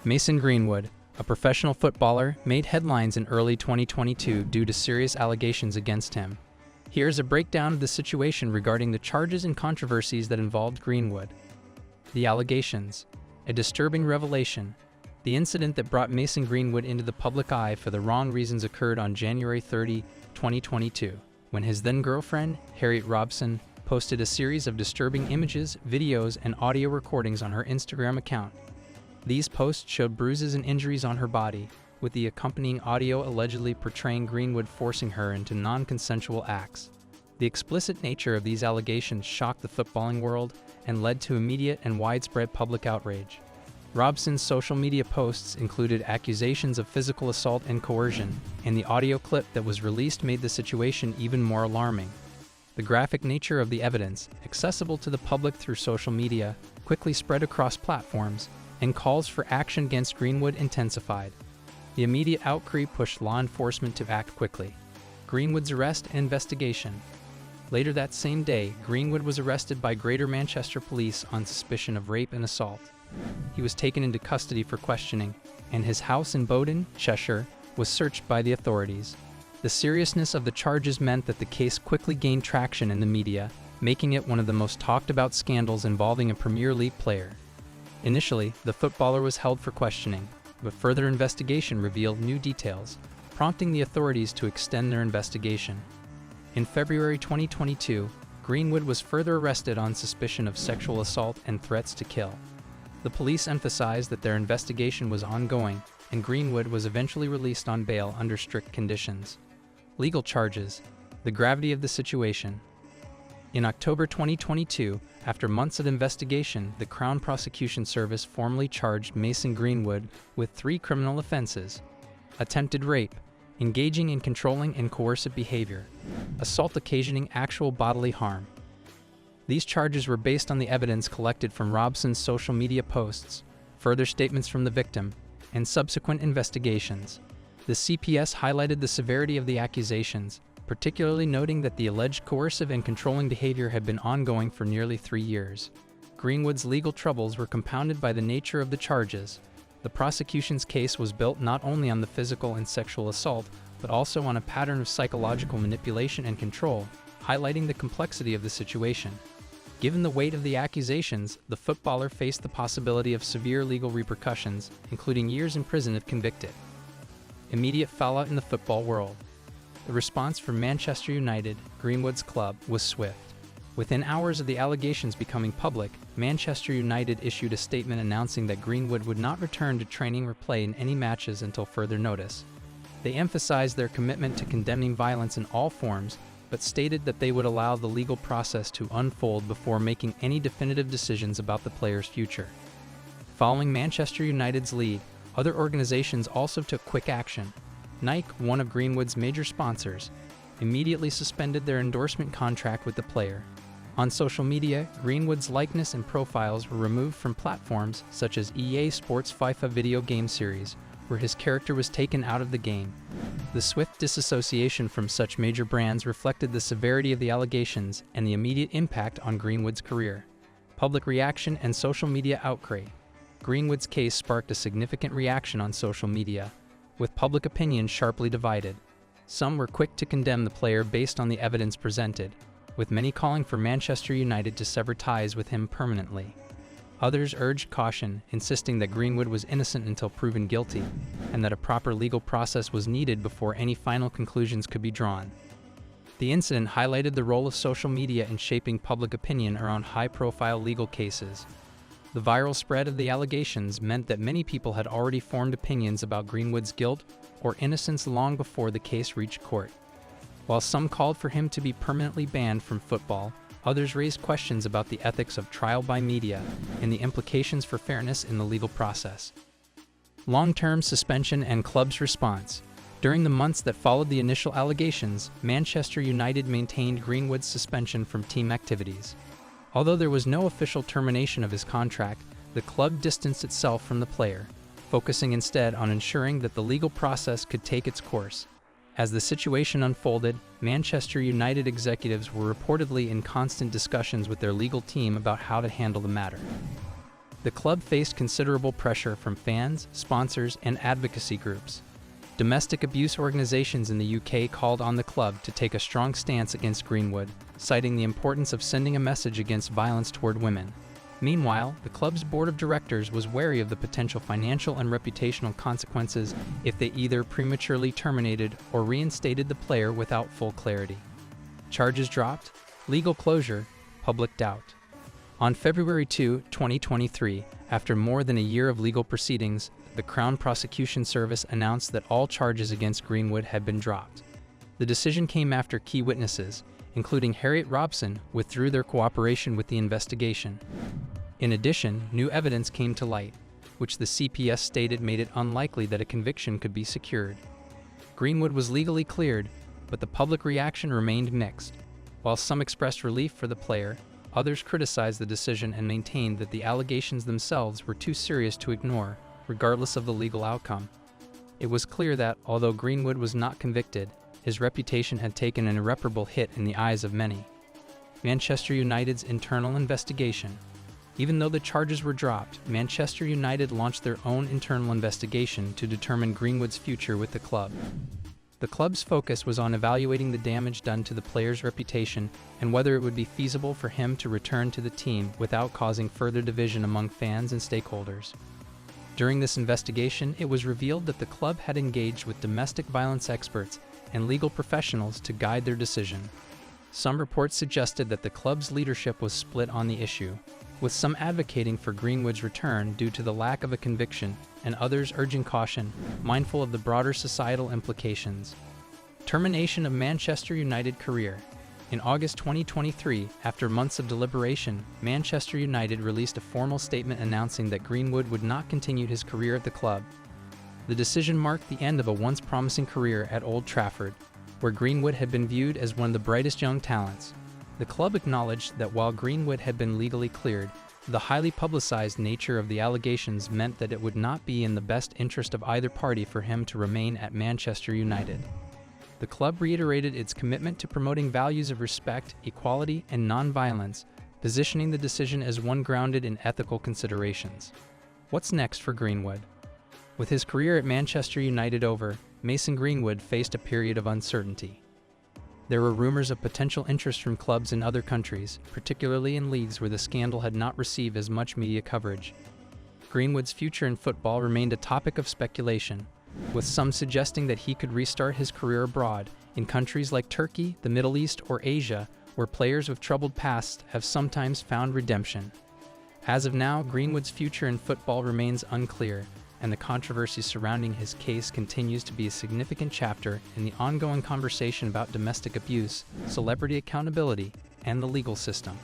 Mason Greenwood, a professional footballer, made headlines in early 2022 due to serious allegations against him. Here's a breakdown of the situation regarding the charges and controversies that involved Greenwood. The allegations. A disturbing revelation. The incident that brought Mason Greenwood into the public eye for the wrong reasons occurred on January 30, 2022, when his then-girlfriend, Harriet Robson, posted a series of disturbing images, videos, and audio recordings on her Instagram account. These posts showed bruises and injuries on her body, with the accompanying audio allegedly portraying Greenwood forcing her into non-consensual acts. The explicit nature of these allegations shocked the footballing world and led to immediate and widespread public outrage. Robson's social media posts included accusations of physical assault and coercion, and the audio clip that was released made the situation even more alarming. The graphic nature of the evidence, accessible to the public through social media, quickly spread across platforms, and calls for action against Greenwood intensified. The immediate outcry pushed law enforcement to act quickly. Greenwood's arrest and investigation. Later that same day, Greenwood was arrested by Greater Manchester Police on suspicion of rape and assault. He was taken into custody for questioning, and his house in Bowden, Cheshire, was searched by the authorities. The seriousness of the charges meant that the case quickly gained traction in the media, making it one of the most talked-about scandals involving a Premier League player. Initially, the footballer was held for questioning, but further investigation revealed new details, prompting the authorities to extend their investigation. In February 2022, Greenwood was further arrested on suspicion of sexual assault and threats to kill. The police emphasized that their investigation was ongoing, and Greenwood was eventually released on bail under strict conditions. Legal charges. The gravity of the situation. In October 2022, after months of investigation, the Crown Prosecution Service formally charged Mason Greenwood with 3 criminal offenses: attempted rape, engaging in controlling and coercive behavior, assault occasioning actual bodily harm. These charges were based on the evidence collected from Robson's social media posts, further statements from the victim, and subsequent investigations. The CPS highlighted the severity of the accusations, particularly noting that the alleged coercive and controlling behavior had been ongoing for nearly 3 years. Greenwood's legal troubles were compounded by the nature of the charges. The prosecution's case was built not only on the physical and sexual assault, but also on a pattern of psychological manipulation and control, highlighting the complexity of the situation. Given the weight of the accusations, the footballer faced the possibility of severe legal repercussions, including years in prison if convicted. Immediate fallout in the football world. The response from Manchester United, Greenwood's club, was swift. Within hours of the allegations becoming public, Manchester United issued a statement announcing that Greenwood would not return to training or play in any matches until further notice. They emphasized their commitment to condemning violence in all forms, but stated that they would allow the legal process to unfold before making any definitive decisions about the player's future. Following Manchester United's lead, other organizations also took quick action. Nike, one of Greenwood's major sponsors, immediately suspended their endorsement contract with the player. On social media, Greenwood's likeness and profiles were removed from platforms such as EA Sports' FIFA video game series, where his character was taken out of the game. The swift disassociation from such major brands reflected the severity of the allegations and the immediate impact on Greenwood's career. Public reaction and social media outcry. Greenwood's case sparked a significant reaction on social media, with public opinion sharply divided. Some were quick to condemn the player based on the evidence presented, with many calling for Manchester United to sever ties with him permanently. Others urged caution, insisting that Greenwood was innocent until proven guilty, and that a proper legal process was needed before any final conclusions could be drawn. The incident highlighted the role of social media in shaping public opinion around high-profile legal cases. The viral spread of the allegations meant that many people had already formed opinions about Greenwood's guilt or innocence long before the case reached court. While some called for him to be permanently banned from football, others raised questions about the ethics of trial by media and the implications for fairness in the legal process. Long-term suspension and club's response. During the months that followed the initial allegations, Manchester United maintained Greenwood's suspension from team activities. Although there was no official termination of his contract, the club distanced itself from the player, focusing instead on ensuring that the legal process could take its course. As the situation unfolded, Manchester United executives were reportedly in constant discussions with their legal team about how to handle the matter. The club faced considerable pressure from fans, sponsors, and advocacy groups. Domestic abuse organizations in the UK called on the club to take a strong stance against Greenwood, citing the importance of sending a message against violence toward women. Meanwhile, the club's board of directors was wary of the potential financial and reputational consequences if they either prematurely terminated or reinstated the player without full clarity. Charges dropped, legal closure, public doubt. On February 2, 2023, after more than a year of legal proceedings, the Crown Prosecution Service announced that all charges against Greenwood had been dropped. The decision came after key witnesses, including Harriet Robson, withdrew their cooperation with the investigation. In addition, new evidence came to light, which the CPS stated made it unlikely that a conviction could be secured. Greenwood was legally cleared, but the public reaction remained mixed. While some expressed relief for the player, others criticized the decision and maintained that the allegations themselves were too serious to ignore, regardless of the legal outcome. It was clear that, although Greenwood was not convicted, his reputation had taken an irreparable hit in the eyes of many. Manchester United's internal investigation. Even though the charges were dropped, Manchester United launched their own internal investigation to determine Greenwood's future with the club. The club's focus was on evaluating the damage done to the player's reputation and whether it would be feasible for him to return to the team without causing further division among fans and stakeholders. During this investigation, it was revealed that the club had engaged with domestic violence experts and legal professionals to guide their decision. Some reports suggested that the club's leadership was split on the issue, with some advocating for Greenwood's return due to the lack of a conviction and others urging caution, mindful of the broader societal implications. Termination of Manchester United career. In August 2023, after months of deliberation, Manchester United released a formal statement announcing that Greenwood would not continue his career at the club. The decision marked the end of a once promising career at Old Trafford, where Greenwood had been viewed as one of the brightest young talents. The club acknowledged that while Greenwood had been legally cleared, the highly publicized nature of the allegations meant that it would not be in the best interest of either party for him to remain at Manchester United. The club reiterated its commitment to promoting values of respect, equality, and non-violence, positioning the decision as one grounded in ethical considerations. What's next for Greenwood? With his career at Manchester United over, Mason Greenwood faced a period of uncertainty. There were rumors of potential interest from clubs in other countries, particularly in leagues where the scandal had not received as much media coverage. Greenwood's future in football remained a topic of speculation, with some suggesting that he could restart his career abroad, in countries like Turkey, the Middle East, or Asia, where players with troubled pasts have sometimes found redemption. As of now, Greenwood's future in football remains unclear, and the controversy surrounding his case continues to be a significant chapter in the ongoing conversation about domestic abuse, celebrity accountability, and the legal system.